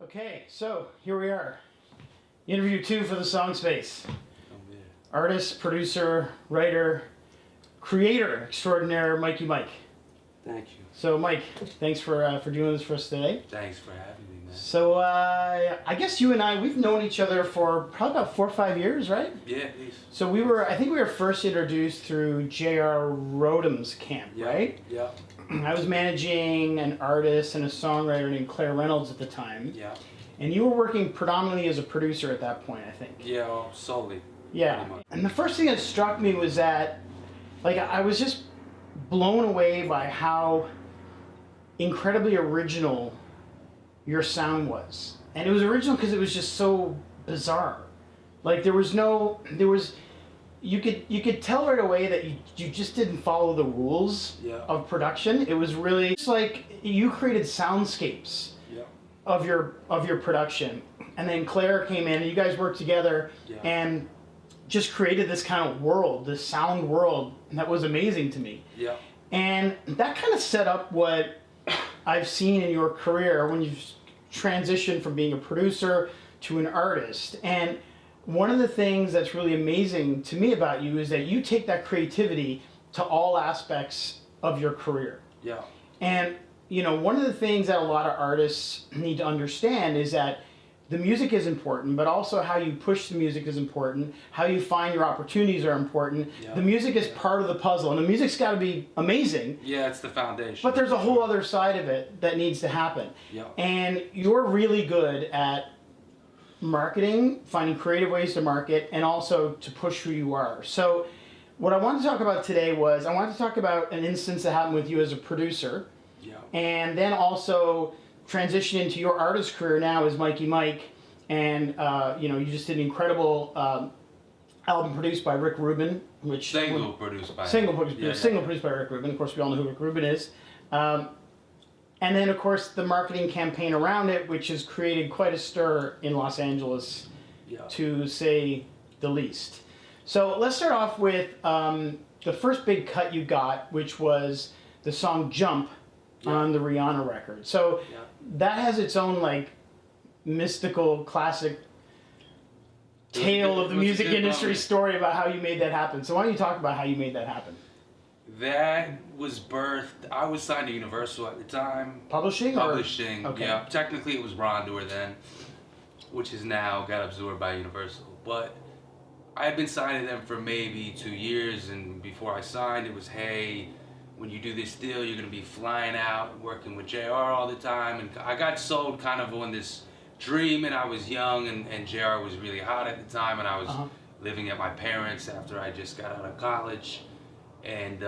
Okay, so here we are. Interview 2 for the Song Space. Oh, man. Artist, producer, writer, creator extraordinaire, Mikey Mike. Thank you. So Mike, thanks for doing this for us today. Thanks for having me, man. So I guess you and I, we've known each other for probably about 4 or 5 years, right? Yeah, please. So I think we were first introduced through J.R. Rodham's camp, right? Yeah. I was managing an artist and a songwriter named Claire Reynolds at the time. Yeah. And you were working predominantly as a producer at that point, I think. Yeah, solely. Yeah. And the first thing that struck me was that, like, I was just blown away by how incredibly original your sound was. And it was original because it was just so bizarre. Like, you could tell right away that you just didn't follow the rules of production. It was really just like you created soundscapes of your production, and then Claire came in and you guys worked together and just created this kind of world, this sound world that was amazing to me. Yeah. And that kind of set up what I've seen in your career when you've transitioned from being a producer to an artist. And one of the things that's really amazing to me about you is that you take that creativity to all aspects of your career. Yeah. And, you know, one of the things that a lot of artists need to understand is that the music is important, but also how you push the music is important, how you find your opportunities are important. Yeah. The music is part of the puzzle, and the music's got to be amazing. Yeah, it's the foundation. But there's a whole other side of it that needs to happen. Yeah. And you're really good at marketing, finding creative ways to market, and also to push who you are. So what I wanted to talk about today was I wanted to talk about an instance that happened with you as a producer, and then also transition into your artist career now as Mikey Mike, and you just did an incredible album produced by Rick Rubin, which Single produced by Rick Rubin. Of course, we all know who Rick Rubin is. And then, of course, the marketing campaign around it, which has created quite a stir in Los Angeles, to say the least. So let's start off with the first big cut you got, which was the song Jump on the Rihanna record. So that has its own, like, mystical, classic tale of the music industry story about how you made that happen. So why don't you talk about how you made that happen? That was birthed. I was signed to Universal at the time. Publishing? Publishing, Okay. yeah. Technically it was Rondor then, which is now got absorbed by Universal. But I had been signed to them for maybe 2 years, and before I signed it was, hey, when you do this deal you're going to be flying out, working with JR all the time. And I got sold kind of on this dream, and I was young, and JR was really hot at the time, and I was living at my parents' after I just got out of college. And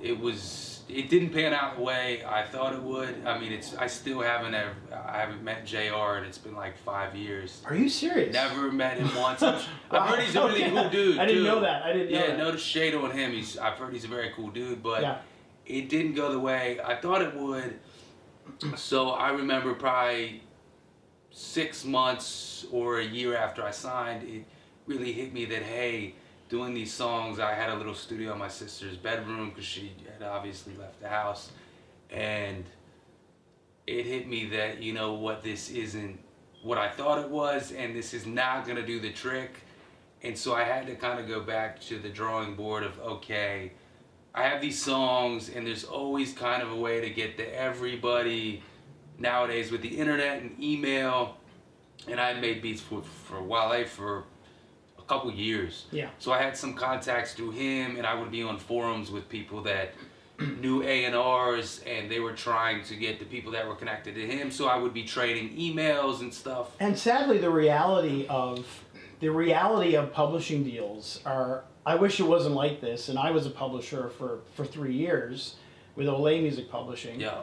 it didn't pan out the way I thought it would. I mean, I still haven't met JR, and it's been like 5 years. Are you serious? Never met him once. I've heard he's a really cool dude. I didn't know that. Yeah, no shade on him. I've heard he's a very cool dude, but it didn't go the way I thought it would. So I remember probably 6 months or a year after I signed, it really hit me that, hey, doing these songs, I had a little studio in my sister's bedroom because she had obviously left the house, and it hit me that, you know what, this isn't what I thought it was, and this is not gonna do the trick. And so I had to kind of go back to the drawing board of, okay, I have these songs, and there's always kind of a way to get to everybody nowadays with the internet and email. And I had made beats for Wale for a couple years. Yeah. So I had some contacts through him, and I would be on forums with people that knew A&Rs, and they were trying to get the people that were connected to him. So I would be trading emails and stuff. And sadly, the reality of publishing deals are, I wish it wasn't like this, and I was a publisher for 3 years with Olay Music Publishing. Yeah.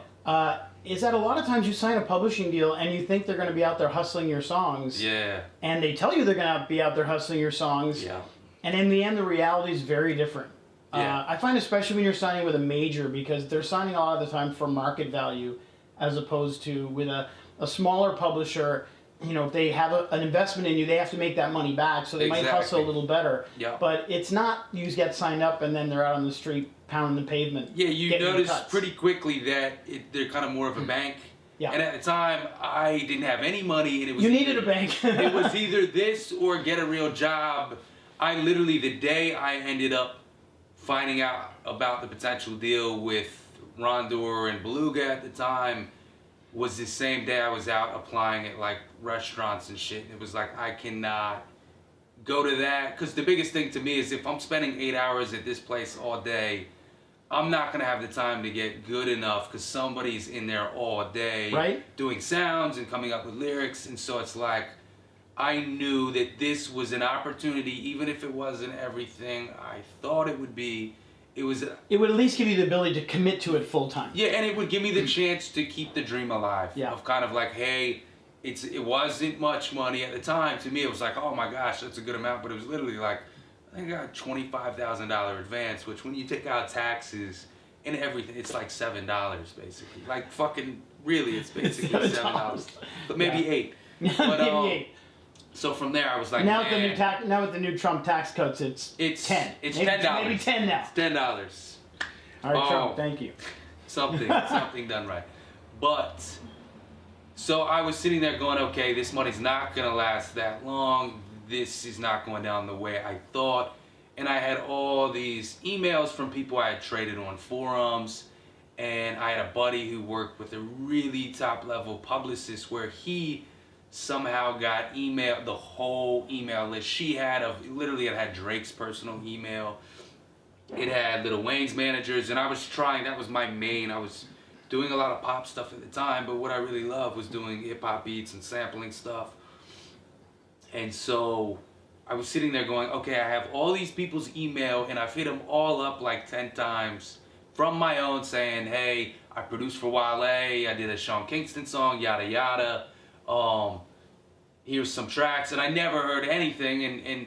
Is that a lot of times you sign a publishing deal and you think they're going to be out there hustling your songs. Yeah. And they tell you they're going to be out there hustling your songs. Yeah. And in the end, the reality is very different. Yeah. I find especially when you're signing with a major, because they're signing a lot of the time for market value, as opposed to with a smaller publisher. You know, if they have an investment in you, they have to make that money back, so they might hustle a little better. Yeah. But it's not you get signed up and then they're out on the street pounding the pavement. Yeah, you notice pretty quickly that they're kind of more of a bank Yeah. And at the time, I didn't have any money, and it was you needed a bank. it was either this or get a real job. I literally, the day I ended up finding out about the potential deal with Rondor and Beluga at the time, was the same day I was out applying at like restaurants and shit. It was like, I cannot go to that, because the biggest thing to me is if I'm spending 8 hours at this place all day, I'm not gonna have the time to get good enough because somebody's in there all day doing sounds and coming up with lyrics. And so it's like, I knew that this was an opportunity, even if it wasn't everything I thought it would be. It would at least give you the ability to commit to it full time. Yeah, and it would give me the chance to keep the dream alive. Yeah. Of kind of like, hey, it wasn't much money at the time. To me, it was like, oh my gosh, that's a good amount. But it was literally like, I think I got $25,000 advance, which when you take out taxes and everything, it's like $7 basically. Like fucking, really, it's basically $7. But maybe $8. But, maybe $8. So from there, I was like, now man, with the new Trump tax cuts, it's 10. It's maybe, $10. Maybe 10 now. It's $10. All right, Trump, thank you. Something done right. But so I was sitting there going, okay, this money's not gonna last that long. This is not going down the way I thought. And I had all these emails from people I had traded on forums, and I had a buddy who worked with a really top level publicist where he somehow got the whole email list she had of, literally it had Drake's personal email, it had Lil Wayne's managers, and I was trying, that was my main, I was doing a lot of pop stuff at the time, but what I really loved was doing hip hop beats and sampling stuff. And so I was sitting there going, okay, I have all these people's email and I've hit them all up like 10 times from my own saying, hey, I produced for Wale, I did a Sean Kingston song, yada yada. Here's some tracks, and I never heard anything, and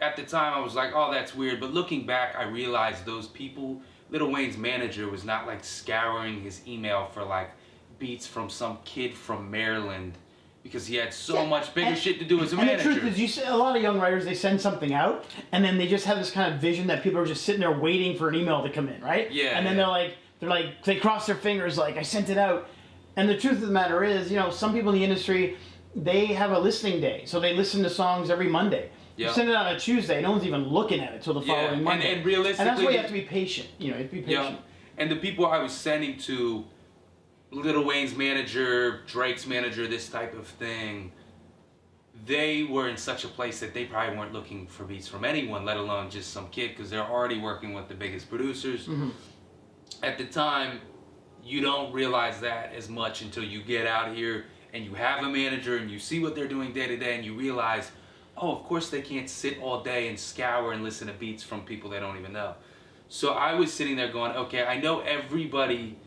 at the time I was like, oh, that's weird. But looking back, I realized those people, Lil Wayne's manager was not like scouring his email for like beats from some kid from Maryland, because he had so much bigger shit to do as a manager. And the truth is, you see a lot of young writers, they send something out, and then they just have this kind of vision that people are just sitting there waiting for an email to come in, right? Yeah. And then they cross their fingers like, I sent it out. And the truth of the matter is, some people in the industry, they have a listening day. So they listen to songs every Monday. Yep. You send it on a Tuesday, no one's even looking at it till the following Monday. And realistically, and that's why you have to be patient. You have to be patient. Yeah. And the people I was sending to, Lil Wayne's manager, Drake's manager, this type of thing, they were in such a place that they probably weren't looking for beats from anyone, let alone just some kid, because they're already working with the biggest producers. Mm-hmm. At the time, you don't realize that as much until you get out here and you have a manager and you see what they're doing day to day, and you realize, oh, of course they can't sit all day and scour and listen to beats from people they don't even know. So I was sitting there going, okay, I know everybody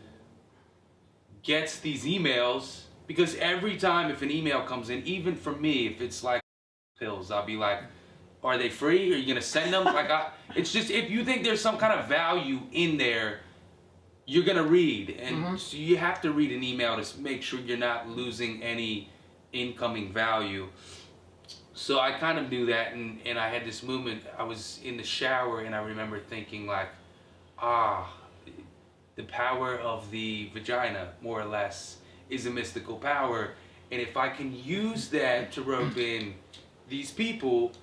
gets these emails, because every time if an email comes in, even for me, if it's like pills, I'll be like, are they free? Are you gonna send them? It's just, if you think there's some kind of value in there, you're gonna read, and so you have to read an email to make sure you're not losing any incoming value. So I kind of knew that, and I had this movement. I was in the shower, and I remember thinking like, the power of the vagina, more or less, is a mystical power, and if I can use that to rope in these people.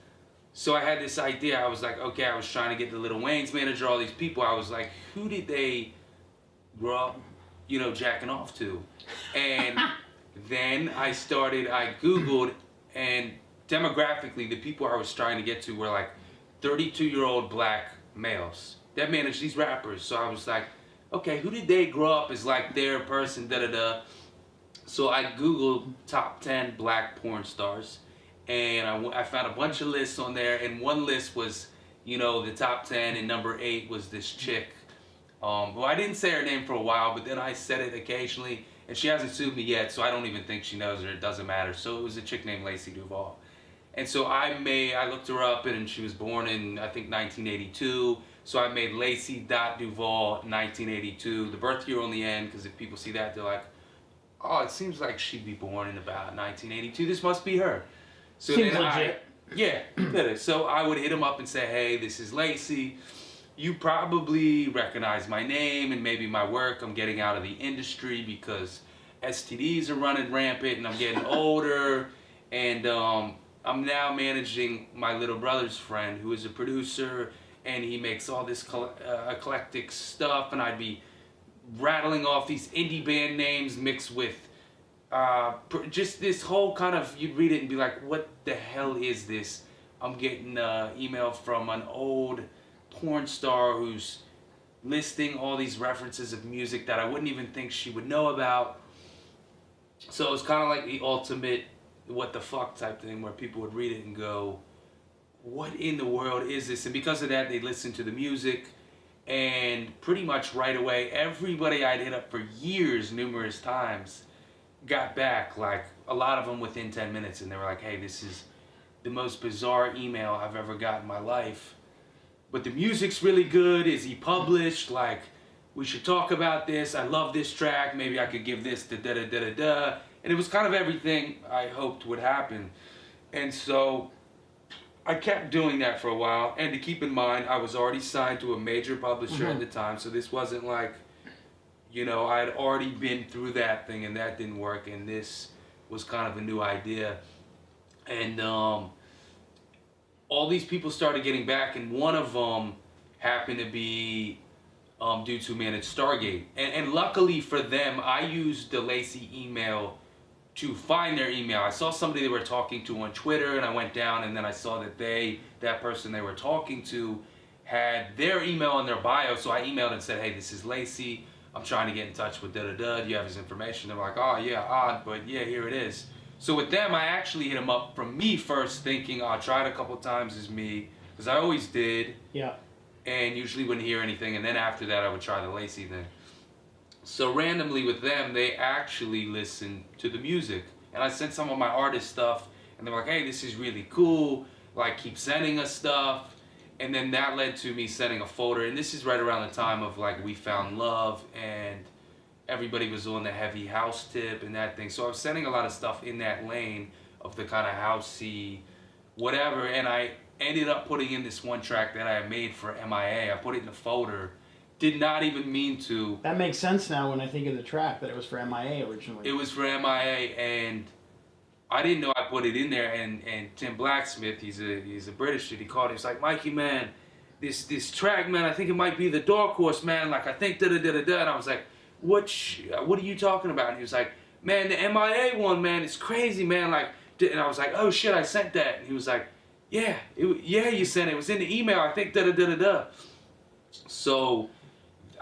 So I had this idea. I was like, okay, I was trying to get the Lil Wayne's manager, all these people. I was like, who did they grow up, jacking off to? And then I Googled, and demographically, the people I was trying to get to were like 32-year-old black males that managed these rappers. So I was like, okay, who did they grow up as like their person, da-da-da. So I Googled top 10 black porn stars, and I found a bunch of lists on there, and one list was, the top 10, and number 8 was this chick. Well, I didn't say her name for a while, but then I said it occasionally, and she hasn't sued me yet, so I don't even think she knows her. It doesn't matter. So it was a chick named Lacey Duvall. And so I looked her up, and she was born in, I think, 1982. So I made Lacey.Duvall 1982, the birth year on the end, because if people see that, they're like, oh, it seems like she'd be born in about 1982. This must be her. So seems then legit. So I would hit him up and say, hey, this is Lacey. You probably recognize my name and maybe my work. I'm getting out of the industry because STDs are running rampant, and I'm getting older, and I'm now managing my little brother's friend, who is a producer, and he makes all this eclectic stuff, and I'd be rattling off these indie band names mixed with just this whole kind of, you'd read it and be like, what the hell is this? I'm getting an email from an old porn star who's listing all these references of music that I wouldn't even think she would know about. So it was kind of like the ultimate what the fuck type thing, where people would read it and go, what in the world is this? And because of that, they listened to the music, and pretty much right away, everybody I'd hit up for years, numerous times, got back, like a lot of them within 10 minutes, and they were like, hey, this is the most bizarre email I've ever got in my life, but the music's really good. Is he published? Like, we should talk about this. I love this track. Maybe I could give this da-da-da-da-da. And it was kind of everything I hoped would happen. And so I kept doing that for a while. And to keep in mind, I was already signed to a major publisher at the time. So this wasn't like, you know, I had already been through that thing and that didn't work. And this was kind of a new idea. And all these people started getting back. And one of them happened to be due to manage Stargate. And luckily for them, I used the Lacey email to find their email. I saw somebody they were talking to on Twitter, and I went down, and then I saw that that person they were talking to had their email in their bio, so I emailed and said, hey, this is Lacey. I'm trying to get in touch with da-da-da. Do you have his information? They're like, oh, yeah, odd, but yeah, here it is. So with them, I actually hit them up from me first, thinking, oh, I tried a couple times as me, because I always did. Yeah. And usually wouldn't hear anything, and then after that, I would try the Lacey thing. So randomly with them, they actually listened to the music. And I sent some of my artist stuff, and they were like, hey, this is really cool. Like, keep sending us stuff. And then that led to me sending a folder. And this is right around the time of, like, We Found Love, and everybody was on the heavy house tip and that thing. So I was sending a lot of stuff in that lane of the kind of housey, whatever. And I ended up putting in this one track that I had made for MIA. I put it in a folder. Did not even mean to. That makes sense now when I think of the track, that it was for MIA originally. It was for MIA, and I didn't know I put it in there. And Tim Blacksmith, he's a British dude. He called. He was like, Mikey, man, this track, man, I think it might be the Dark Horse, man. Like, I think da da da da da. And I was like, what are you talking about? And he was like, man, the MIA one, man, it's crazy, man. Like, and I was like, oh shit, I sent that. And he was like, yeah, you sent it. It was in the email. I think da da da da da. So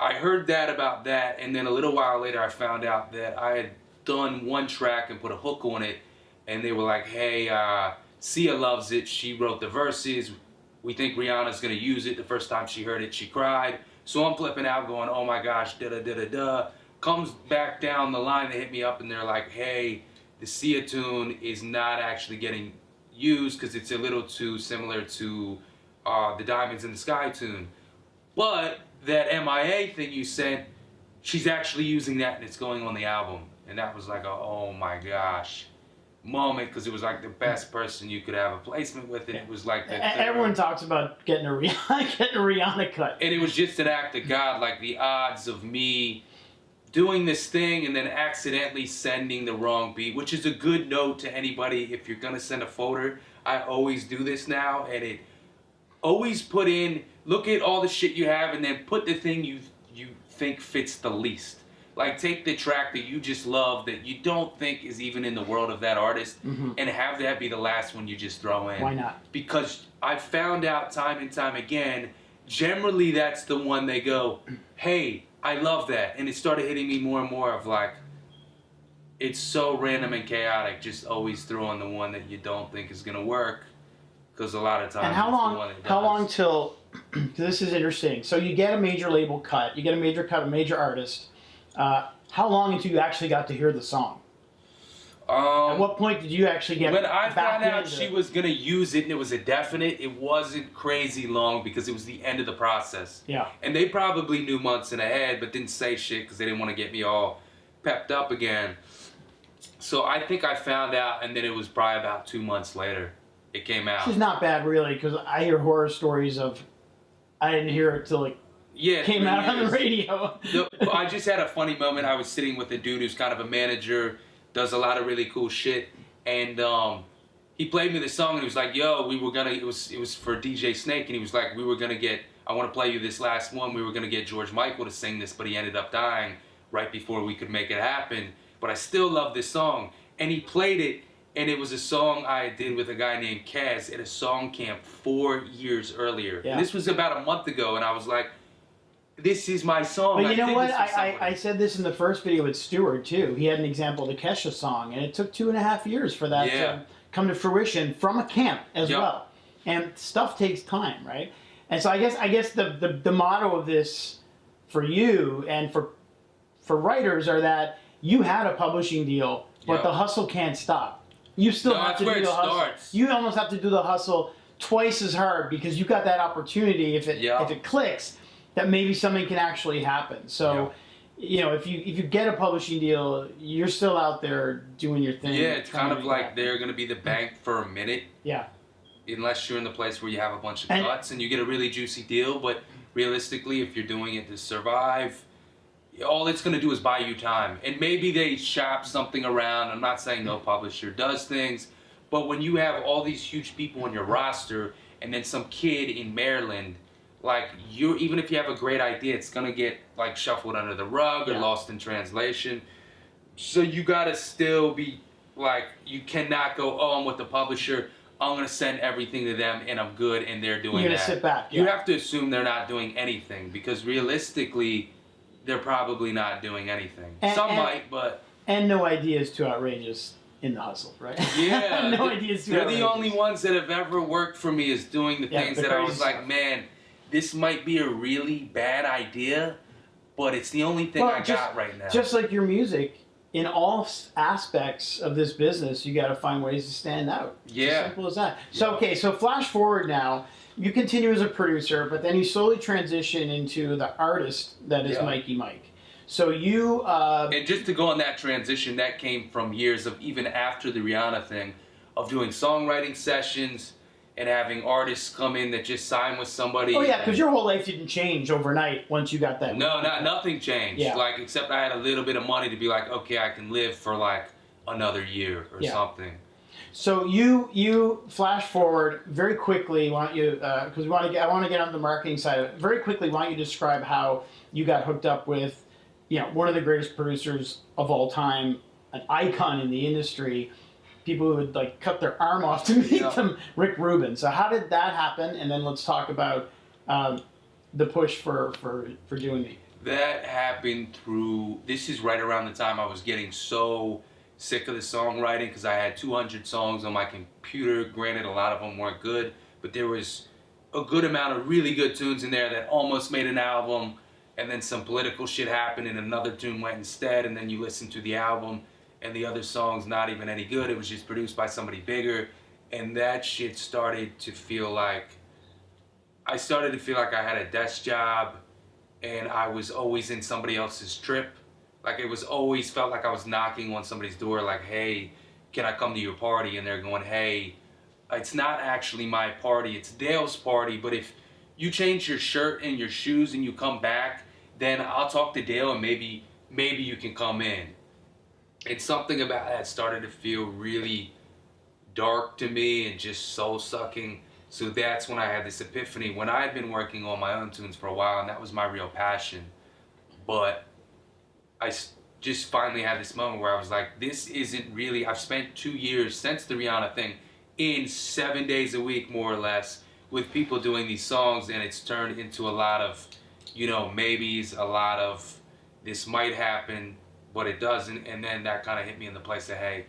I heard that about that, and then a little while later I found out that I had done one track and put a hook on it, and they were like, hey, Sia loves it. She wrote the verses. We think Rihanna's going to use it. The first time she heard it, she cried. So I'm flipping out going, oh my gosh, da-da-da-da-da. Comes back down the line, they hit me up, and they're like, hey, the Sia tune is not actually getting used because it's a little too similar to the Diamonds in the Sky tune. But that MIA thing you sent, she's actually using that and it's going on the album. And that was like a, oh my gosh moment, because it was like the best person you could have a placement with, and it was like the everyone talks about getting a Rihanna cut. And it was just an act of God, like the odds of me doing this thing and then accidentally sending the wrong beat, which is a good note to anybody if you're gonna send a folder. I always do this now, and it always put in, look at all the shit you have, and then put the thing you think fits the least. Like, take the track that you just love that you don't think is even in the world of that artist, and have that be the last one you just throw in. Why not? Because I've found out time and time again, generally that's the one they go, hey, I love that. And it started hitting me more and more of like, it's so random and chaotic, just always throwing the one that you don't think is going to work. Because a lot of times, and how long till? This is interesting. So you get a major label cut, you get a major cut, a major artist. How long until you actually got to hear the song? At what point did you actually get? When I found out she was gonna use it and it was a definite, it wasn't crazy long because it was the end of the process. Yeah. And they probably knew months in ahead, but didn't say shit because they didn't want to get me all pepped up again. So I think I found out, and then it was probably about 2 months later. It came out. Which is not bad, really, because I hear horror stories of, I didn't hear it till like came out on the radio. I just had a funny moment. I was sitting with a dude who's kind of a manager, does a lot of really cool shit, and he played me the song and he was like, "Yo, we were gonna." It was for DJ Snake, and he was like, "We were gonna get. I want to play you this last one. We were gonna get George Michael to sing this, but he ended up dying right before we could make it happen. But I still love this song." And he played it, and it was a song I did with a guy named Kaz at a song camp 4 years earlier. Yeah. And this was about a month ago, and I was like, this is my song. But you know what? I said this in the first video with Stewart, too. He had an example of the Kesha song, and it took 2.5 years for that to come to fruition from a camp as well. And stuff takes time, right? And so I guess the motto of this for you and for writers are that you had a publishing deal, but the hustle can't stop. You still have to do the hustle. You almost have to do the hustle twice as hard because you got that opportunity. If it clicks, that maybe something can actually happen. So, you know, if you get a publishing deal, you're still out there doing your thing. Yeah, it's kind of like they're going to be the bank for a minute. Yeah. Unless you're in the place where you have a bunch of cuts and you get a really juicy deal, but realistically, if you're doing it to survive, all it's going to do is buy you time. And maybe they shop something around. I'm not saying no publisher does things, but when you have all these huge people on your roster and then some kid in Maryland, like even if you have a great idea, it's going to get like shuffled under the rug or lost in translation. So you got to still be like, you cannot go, oh, I'm with the publisher, I'm going to send everything to them and I'm good and they're doing that. You're going to sit back. You have to assume they're not doing anything because realistically, they're probably not doing anything. Some might, but... And no idea is too outrageous in the hustle, right? Yeah. No idea is too outrageous. They're the only ones that have ever worked for me is doing the things that I was like, man, this might be a really bad idea, but it's the only thing I got right now. Just like your music, in all aspects of this business, you got to find ways to stand out. It's as simple as that. So, okay, so flash forward now. You continue as a producer, but then you slowly transition into the artist that is Mikey Mike. So you... and just to go on that transition, that came from years of, even after the Rihanna thing, of doing songwriting sessions and having artists come in that just sign with somebody. Oh yeah, because your whole life didn't change overnight once you got that. No, nothing changed. Yeah. Like, except I had a little bit of money to be like, okay, I can live for like another year or something. So you flash forward very quickly. Why don't you? Because I want to get on the marketing side of it very quickly. Why don't you describe how you got hooked up with, one of the greatest producers of all time, an icon in the industry, people who would like cut their arm off to meet them, Rick Rubin. So how did that happen? And then let's talk about the push for doing it. That happened through. This is right around the time I was getting so sick of the songwriting because I had 200 songs on my computer. Granted, a lot of them weren't good, but there was a good amount of really good tunes in there that almost made an album, and then some political shit happened and another tune went instead, and then you listen to the album and the other song's not even any good. It was just produced by somebody bigger, and that shit started to feel like... I started to feel like I had a desk job and I was always in somebody else's trip. Like, it was always felt like I was knocking on somebody's door like, hey, can I come to your party? And they're going, hey, it's not actually my party, it's Dale's party, but if you change your shirt and your shoes and you come back, then I'll talk to Dale and maybe you can come in. And something about that started to feel really dark to me and just soul-sucking. So that's when I had this epiphany, when I had been working on my own tunes for a while, and that was my real passion. But I just finally had this moment where I was like, this isn't really... I've spent 2 years since the Rihanna thing in 7 days a week, more or less, with people doing these songs, and it's turned into a lot of, maybes, a lot of this might happen, but it doesn't. And then that kind of hit me in the place that, hey,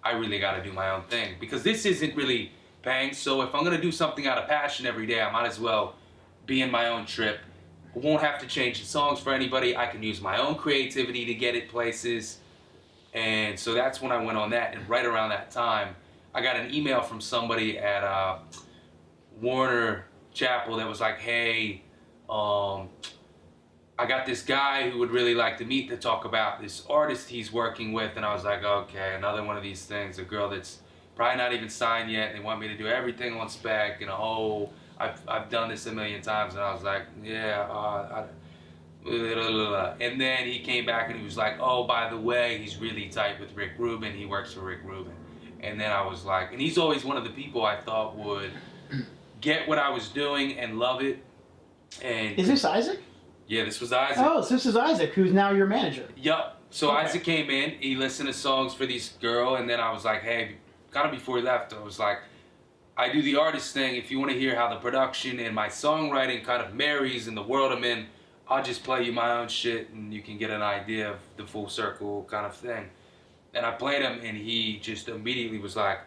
I really got to do my own thing. Because this isn't really paying, so if I'm going to do something out of passion every day, I might as well be in my own trip. I won't have to change the songs for anybody. I can use my own creativity to get it places. And so that's when I went on that. And right around that time, I got an email from somebody at Warner Chapel that was like, hey, I got this guy who would really like to meet to talk about this artist he's working with. And I was like, okay, another one of these things, a girl that's probably not even signed yet. They want me to do everything on spec and a whole I've done this a million times. And I was like, yeah, and then he came back and he was like, oh, by the way, he's really tight with Rick Rubin. He works for Rick Rubin. And then I was like, and he's always one of the people I thought would get what I was doing and love it. And is this Isaac? Yeah, this was Isaac. Oh, so this is Isaac, who's now your manager. Yup. So okay. Isaac came in, he listened to songs for this girl, and then I was like, hey, kind of before he left, I was like, I do the artist thing. If you want to hear how the production and my songwriting kind of marries in the world I'm in, I'll just play you my own shit and you can get an idea of the full circle kind of thing. And I played him and he just immediately was like,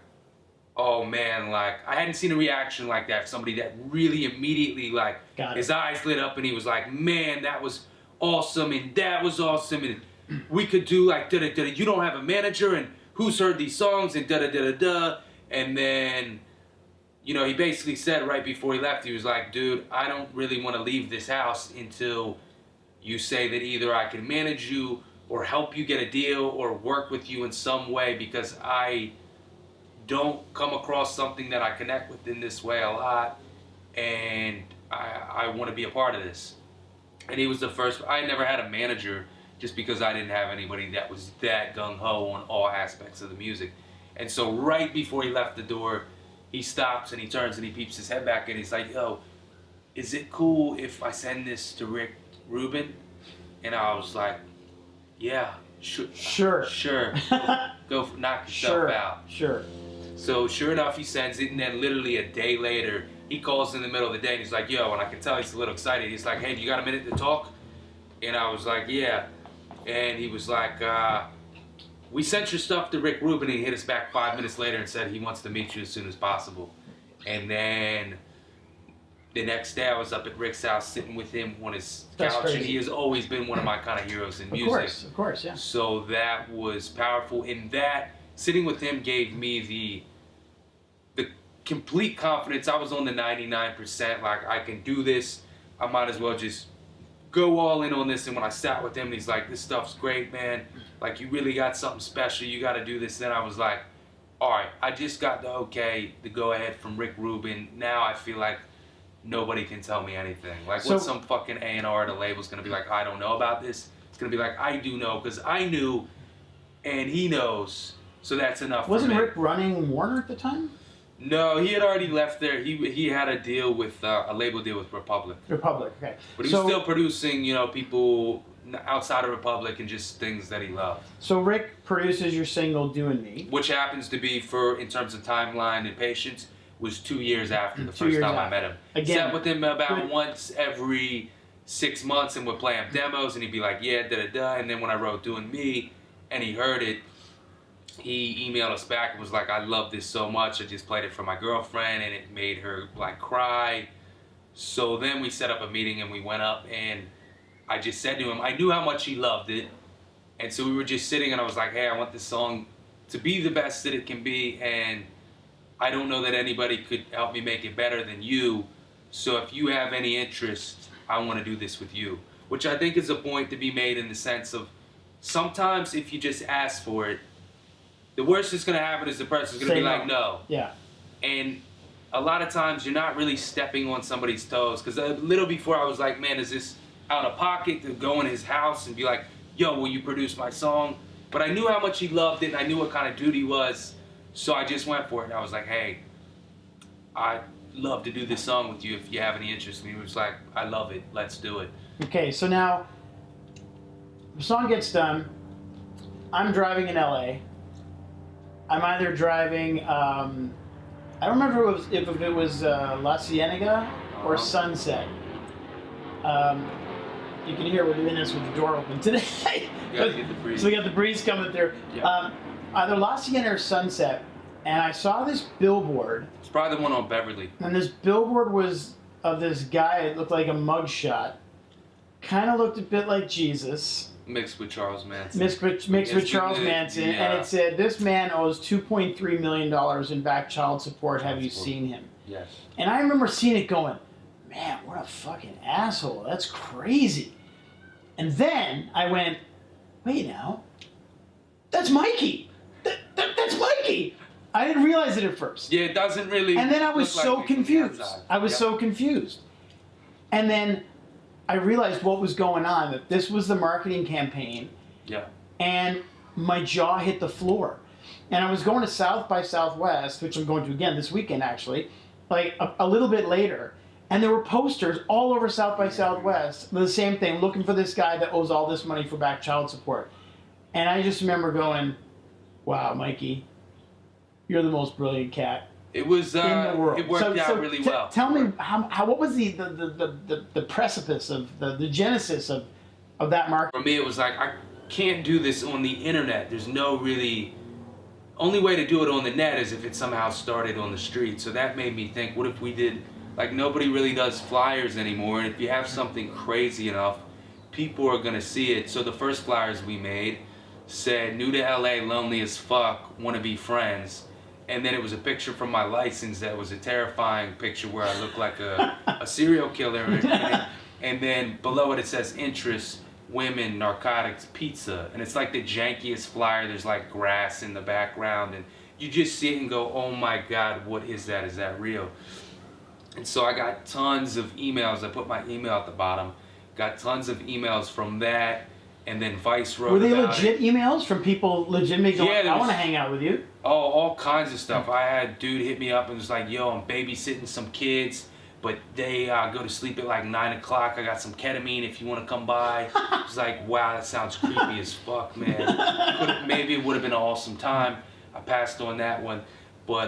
oh man, like I hadn't seen a reaction like that. Somebody that really immediately like his eyes lit up and he was like, man, that was awesome and that was awesome and we could do like da-da-da-da. You don't have a manager and who's heard these songs and da-da-da-da-da. And then, you know, he basically said right before he left, he was like, dude, I don't really want to leave this house until you say that either I can manage you or help you get a deal or work with you in some way because I don't come across something that I connect with in this way a lot and I want to be a part of this. And he was the first. I never had a manager just because I didn't have anybody that was that gung-ho on all aspects of the music. And so right before he left the door, he stops and he turns and he peeps his head back and he's like, yo, is it cool if I send this to Rick Rubin? And I was like, yeah, sure. Go knock yourself out. Sure. So sure enough, he sends it, and then literally a day later, he calls in the middle of the day and he's like, yo, and I can tell he's a little excited. He's like, hey, do you got a minute to talk? And I was like, yeah. And he was like, we sent your stuff to Rick Rubin and he hit us back 5 minutes later and said he wants to meet you as soon as possible. And then the next day I was up at Rick's house sitting with him on his couch and he has always been one of my kind of heroes in music. Of course, yeah. So that was powerful. In that, sitting with him gave me the complete confidence. I was on the 99%, like I can do this. I might as well just go all in on this. And when I sat with him, he's like, this stuff's great, man. Like, you really got something special. You got to do this. Then I was like, all right, I just got the okay, the go-ahead from Rick Rubin. Now I feel like nobody can tell me anything. Like, what's some fucking A&R at a label's going to be like, I don't know about this? It's going to be like, I do know because I knew and he knows. So that's enough Wasn't for me. Rick running Warner at the time? No, he had already left there. He had a deal with, a label deal with Republic. Republic, okay. But he was still producing, you know, people outside of Republic and just things that he loved. So Rick produces your single "Doing Me," which happens to be, for in terms of timeline and patience, was 2 years after the first time I met him. Again, sat with him about once every 6 months and would play him demos and he'd be like, yeah, da-da-da. And then when I wrote "Doing Me" and he heard it, he emailed us back and was like, I love this so much. I just played it for my girlfriend and it made her like cry. So then we set up a meeting and we went up and I just said to him, I knew how much he loved it. And so we were just sitting and I was like, hey, I want this song to be the best that it can be. And I don't know that anybody could help me make it better than you. So if you have any interest, I want to do this with you. Which I think is a point to be made in the sense of sometimes if you just ask for it, the worst that's going to happen is the person's going to be like, no. Yeah. And a lot of times you're not really stepping on somebody's toes. Because a little before I was like, man, is this out of pocket to go in his house and be like, yo, will you produce my song? But I knew how much he loved it and I knew what kind of dude he was. So I just went for it. And I was like, hey, I'd love to do this song with you if you have any interest. And he was like, I love it. Let's do it. Okay, so now the song gets done. I'm driving in LA. I'm either driving, I don't remember if it was La Cienega or Sunset. You can hear we're doing this with the door open today. Get the breeze. So we got the breeze coming through. Yeah. Either La Cienega or Sunset, and I saw this billboard. It's probably the one on Beverly. And this billboard was of this guy. It looked like a mugshot. Kind of looked a bit like Jesus. Mixed with Charles Manson. Mixed with Charles Manson. Yeah. And it said, this man owes $2.3 million in back child support. Have you seen him? Yes. And I remember seeing it going, man, what a fucking asshole. That's crazy. And then I went, wait now, that's Mikey. That's Mikey. I didn't realize it at first. Yeah, it doesn't really. And then I was so confused. I was Yep. so confused. And then I realized what was going on, that this was the marketing campaign. Yeah. And my jaw hit the floor. And I was going to South by Southwest, which I'm going to again this weekend actually, like a little bit later. And there were posters all over South by Southwest, the same thing, looking for this guy that owes all this money for back child support. And I just remember going, wow, Mikey, you're the most brilliant cat It was. in the world. It worked out really well. Tell me, how what was the precipice of the genesis of that market? For me, it was like, I can't do this on the internet. There's no really. Only way to do it on the net is if it somehow started on the street. So that made me think, what if we did. Like, nobody really does flyers anymore, and if you have something crazy enough, people are gonna see it. So the first flyers we made said, new to LA, lonely as fuck, wanna be friends. And then it was a picture from my license that was a terrifying picture where I look like a serial killer. And then below it says interests, women, narcotics, pizza. And it's like the jankiest flyer. There's like grass in the background, and you just see it and go, oh my God, what is that? Is that real? And so I got tons of emails. I put my email at the bottom. Got tons of emails from that, and then Vice wrote. Were they about legit emails from people legitimately going, Yeah, I want to hang out with you? Oh, all kinds of stuff. I had a dude hit me up and was like, yo, I'm babysitting some kids, but they go to sleep at like 9 o'clock. I got some ketamine if you want to come by. I was like, wow, that sounds creepy as fuck, man. Maybe it would have been an awesome time. I passed on that one. But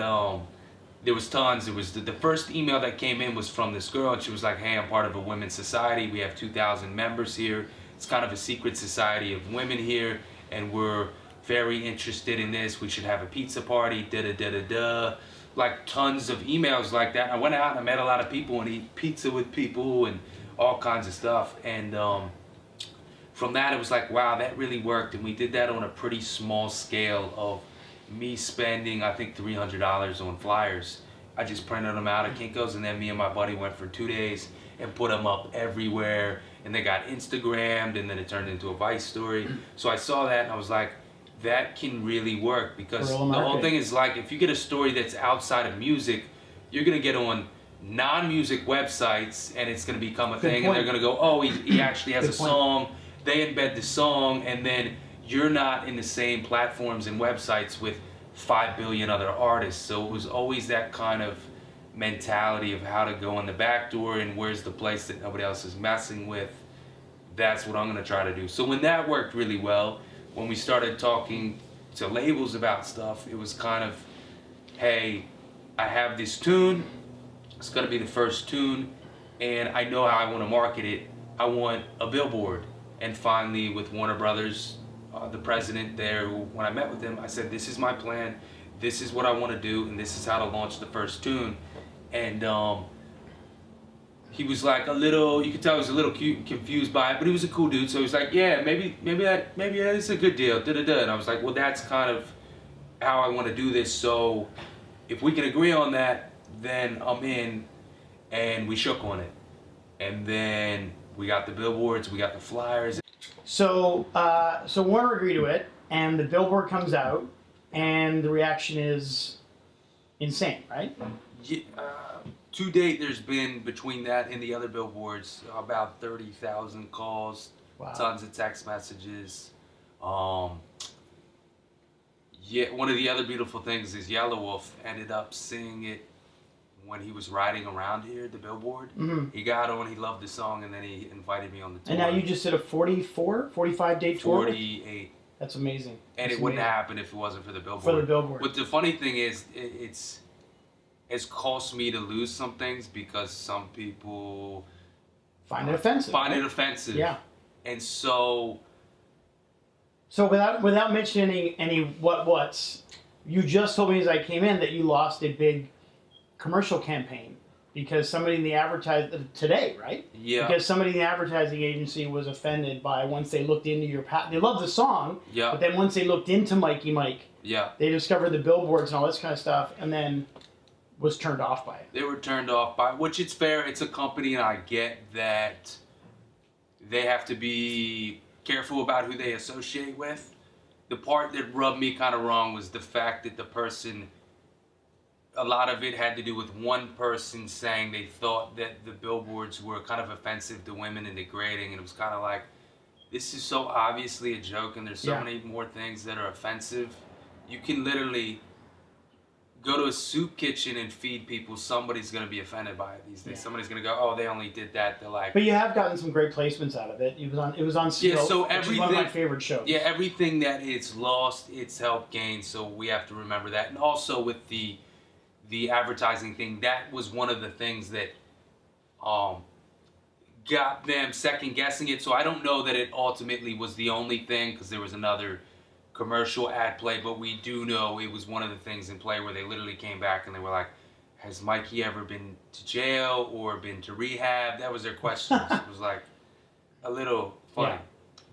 there was tons. It was the first email that came in was from this girl, and she was like, hey, I'm part of a women's society. We have 2,000 members here. It's kind of a secret society of women here, and we're very interested in this. We should have a pizza party, da-da-da-da-da. Like tons of emails like that. I went out and I met a lot of people and eat pizza with people and all kinds of stuff. And from that, it was like, wow, that really worked. And we did that on a pretty small scale of me spending, I think, $300 on flyers. I just printed them out at Kinko's, and then me and my buddy went for 2 days and put them up everywhere. And they got Instagrammed, and then it turned into a Vice story. So I saw that, and I was like, that can really work, because the whole thing is like, if you get a story that's outside of music, you're gonna get on non-music websites, and it's gonna become a thing, and they're gonna go, oh, he actually has a song. They embed the song, and then you're not in the same platforms and websites with 5 billion other artists. So it was always that kind of mentality of how to go in the back door and where's the place that nobody else is messing with. That's what I'm gonna try to do. So when that worked really well, when we started talking to labels about stuff, it was kind of, hey, I have this tune. It's gonna be the first tune, and I know how I want to market it. I want a billboard. And finally, with Warner Brothers, the president there, when I met with him, I said, this is my plan, this is what I want to do, and this is how to launch the first tune. And he was like a little, you could tell he was a little confused by it, but he was a cool dude. So he was like, yeah, maybe it's a good deal, da-da-da. And I was like, well, that's kind of how I want to do this. So if we can agree on that, then I'm in. And we shook on it. And then we got the billboards, we got the flyers. So Warner agreed to it, and the billboard comes out, and the reaction is insane, right? Yeah, to date, there's been, between that and the other billboards, about 30,000 calls, wow. Tons of text messages. Yeah, one of the other beautiful things is Yellow Wolf ended up seeing it when he was riding around here, the billboard. Mm-hmm. He got on, he loved the song, and then he invited me on the tour. And now you just did a 45 day tour? 48. That's amazing. And it wouldn't happen if it wasn't for the billboard. For the billboard. But the funny thing is, it's cost me to lose some things because some people find it offensive. Yeah. And so without mentioning any what's, you just told me as I came in that you lost a big commercial campaign because somebody in the today, right? Yeah. Because somebody in the advertising agency was offended by once they looked into your they loved the song, yeah. But then once they looked into Mikey Mike, yeah, they discovered the billboards and all this kind of stuff, and then was turned off by it. They were turned off by it, which it's fair. It's a company, and I get that they have to be careful about who they associate with. The part that rubbed me kind of wrong was the fact that the person a lot of it had to do with one person saying they thought that the billboards were kind of offensive to women and degrading, and it was kind of like, this is so obviously a joke, and there's so many more things that are offensive. You can literally go to a soup kitchen and feed people. Somebody's going to be offended by it these days. Yeah. Somebody's going to go, oh, they only did that to like. But you have gotten some great placements out of it. It was on Still, so which is one of my favorite shows. Yeah, everything that it's lost, it's helped gain. So we have to remember that. And also with the advertising thing, that was one of the things that got them second guessing it. So I don't know that it ultimately was the only thing, because there was another commercial ad play, but we do know it was one of the things in play where they literally came back and they were like, has Mikey ever been to jail or been to rehab? That was their questions. It was like a little funny. Yeah.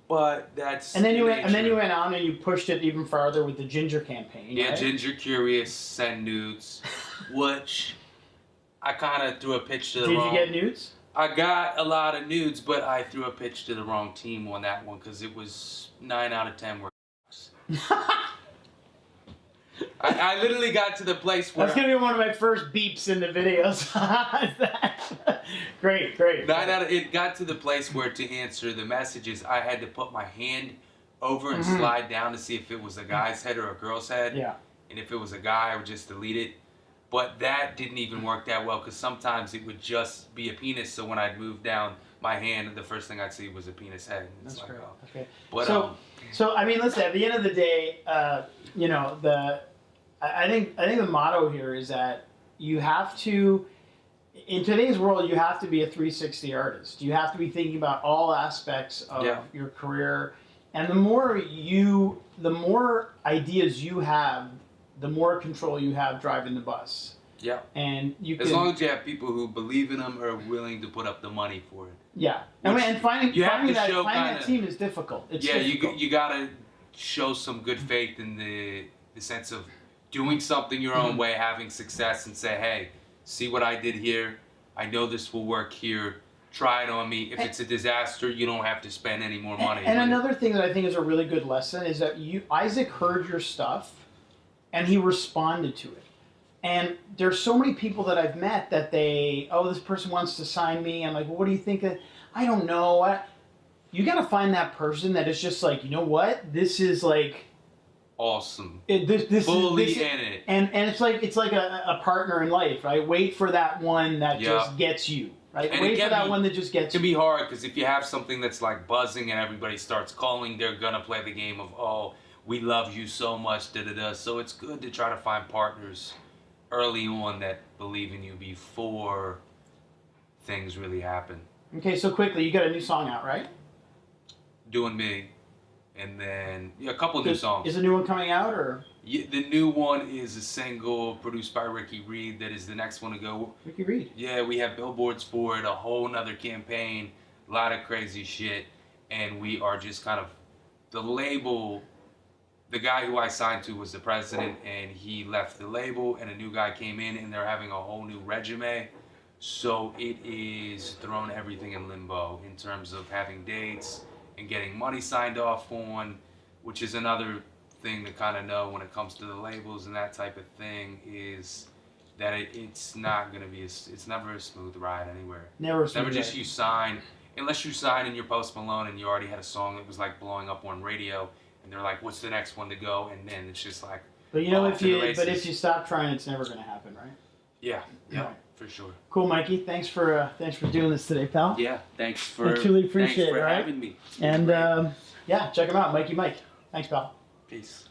But that's and then you went on and you pushed it even farther with the Ginger campaign. Yeah, right? Ginger Curious send nudes, which I kind of threw a pitch to the wrong. Did you get nudes? I got a lot of nudes, but I threw a pitch to the wrong team on that one because it was 9 out of 10 were. I literally got to the place where... That's going to be one of my first beeps in the videos. Great. It got to the place where to answer the messages, I had to put my hand over and slide down to see if it was a guy's head or a girl's head. Yeah. And if it was a guy, I would just delete it. But that didn't even work that well because sometimes it would just be a penis. So when I'd move down my hand, the first thing I'd see was a penis head. That's like, great. Oh. Okay. But, so I mean, listen. At the end of the day, you know, I think the motto here is that you have to, in today's world, you have to be a 360 artist. You have to be thinking about all aspects of your career, and the more ideas you have, the more control you have driving the bus. Yeah. And you as long as you have people who believe in them or are willing to put up the money for it. Yeah. And finding that team is difficult. It's difficult. You gotta show some good faith in the sense of doing something your own way, having success, and say, hey, see what I did here. I know this will work here. Try it on me. If it's a disaster, you don't have to spend any more money. And another thing that I think is a really good lesson is that Isaac heard your stuff and he responded to it. And there's so many people that I've met that this person wants to sign me. I'm like, well, what do you think? I don't know. You got to find that person that is just like, you know what? This is like awesome. Fully in it. And it's like a partner in life, right? Wait for that one that just gets you, right? And wait for that one that just gets you. It can be hard because if you have something that's like buzzing and everybody starts calling, they're gonna play the game of, oh, we love you so much, da-da-da. So it's good to try to find partners early on that believe in you before things really happen. Okay, so quickly, you got a new song out, right? Doing Me. And then a couple new songs. Is a new one coming out, or? Yeah, the new one is a single produced by Ricky Reed that is the next one to go. Ricky Reed? Yeah, we have billboards for it, a whole nother campaign, a lot of crazy shit. And we are just kind of, the label, the guy who I signed to was the president, and he left the label, and a new guy came in, and they're having a whole new resume. So it is thrown everything in limbo in terms of having dates and getting money signed off on, which is another thing to kind of know when it comes to the labels and that type of thing, is that it's not going to be, it's never a smooth ride anywhere. Never just you sign, unless you sign and you're Post Malone and you already had a song that was like blowing up on radio, and they're like, what's the next one to go? And then it's just like, but you know, if you stop trying, it's never going to happen, right? Yeah, right. For sure. Cool, Mikey. Thanks for doing this today, pal. Yeah, thanks for truly appreciate having me. And check him out, Mikey Mike. Thanks, pal. Peace.